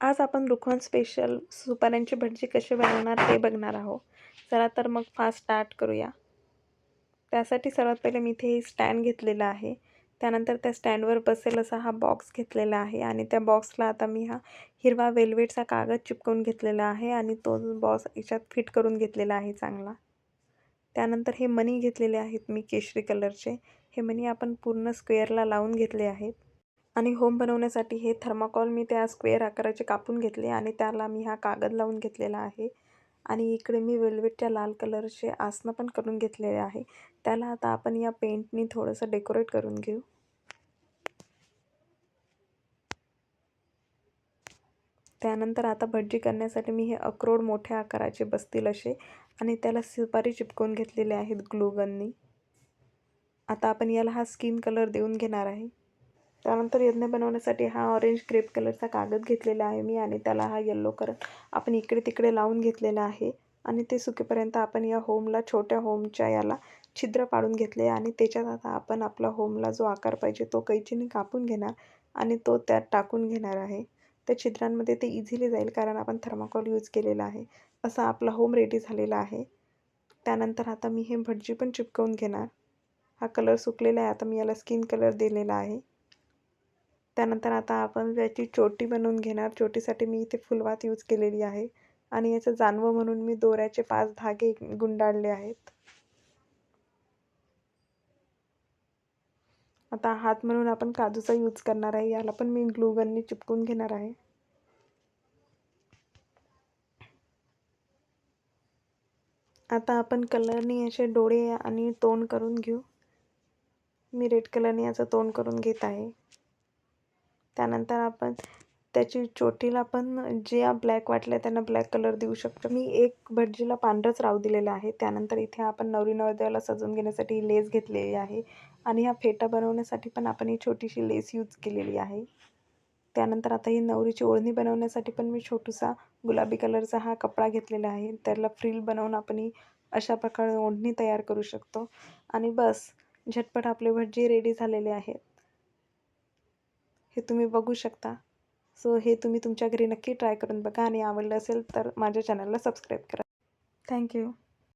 आज आपण रुखवन स्पेशल सुपाऱ्यांची भजी कशी बनवणार ते बघणार आहोत. चला तर मग फास्ट स्टार्ट करूया. त्यासाठी सर्वात पहिले मी इथे स्टँड घेतलेला आहे. त्यानंतर त्या स्टँडवर बसेल असा हा बॉक्स घेतलेला आहे आणि त्या बॉक्सला आता मी हा हिरवा वेल्वेटचा कागद चिपकवून घेतलेला आहे आणि तो बॉक्स याच्यात फिट करून घेतलेला आहे चांगला. त्यानंतर हे मणी घेतलेले आहेत मी केशरी कलरचे. हे मणी आपण पूर्ण स्क्वेअरला लावून घेतले आहेत. आणि होम बनवण्यासाठी हे थर्माकॉल मी त्या स्क्वेअर आकाराचे कापून घेतले आणि त्याला मी हा कागद लावून घेतलेला आहे. आणि इकडे मी वेल्वेटच्या लाल कलरचे आसनं पण करून घेतलेले आहे. त्याला आता आपण या पेंटनी थोडंसं डेकोरेट करून घेऊ. त्यानंतर आता भजी करण्यासाठी मी हे अक्रोड मोठ्या आकाराचे बसतील असे आणि त्याला सुपारी चिपकवून घेतलेले आहेत ग्लू गननी. आता आपण याला हा स्किन कलर देऊन घेणार आहे. त्यानंतर यज्ञ बनवण्यासाठी हा ऑरेंज क्रेप कलरचा कागद घेतलेला आहे मी आणि त्याला हा येलो कलर आपण इकडे तिकडे लावून घेतलेला आहे. आणि ते सुकेपर्यंत आपण या होमला छोट्या होमच्या याला छिद्र पाडून घेतले आणि त्याच्यात आता आपण आपला होमला जो आकार पाहिजे तो कैचीने कापून घेणार आणि तो त्यात टाकून घेणार आहे. त्या छिद्रांमध्ये ते इझिली जाईल कारण आपण थर्माकॉल यूज केलेला आहे. असा आपला होम रेडी झालेला आहे. त्यानंतर आता मी हे भजी पण चिपकवून घेणार. हा कलर सुकलेला आहे. आता मी याला स्किन कलर दिलेला आहे. त्यानंतर आता आपण त्याची चोटी बनवून घेणार. चोटीसाठी मी इथे फुलवात यूज केलेली आहे आणि याचं जानवं म्हणून मी दोऱ्याचे 5 धागे गुंडाळले आहेत. आता हात म्हणून आपण काजूचा यूज करणार आहे. याला पण मी ग्लू गननी चिपकून घेणार आहे. आता आपण कलरनी असे डोळे आणि तोंड करून घेऊ. मी रेड कलरने याचं तोंड करून घेत आहे. त्यानंतर आपण त्याची चोटीला पण जे ब्लॅक वाटलं त्यांना ब्लॅक कलर देऊ शकतो. मी एक भटजीला पांढरंच राहू दिलेलं आहे. त्यानंतर इथे आपण नवरी नवरदेवाला सजवून घेण्यासाठी लेस घेतलेली आहे आणि हा फेटा बनवण्यासाठी पण आपण ही छोटीशी लेस यूज केलेली आहे. त्यानंतर आता ही नवरीची ओढणी बनवण्यासाठी पण मी छोटूसा गुलाबी कलरचा हा कपडा घेतलेला आहे. त्याला फ्रिल बनवून आपण ही अशा प्रकारे ओढणी तयार करू शकतो. आणि बस झटपट आपले भटजी रेडी झालेले आहेत. हे तुम्ही बघू शकता. सो हे तुम्ही तुमच्या घरी नक्की ट्राय करून बघा आणि आवडलं असेल तर माझ्या चॅनलला सबस्क्राईब करा. थँक्यू.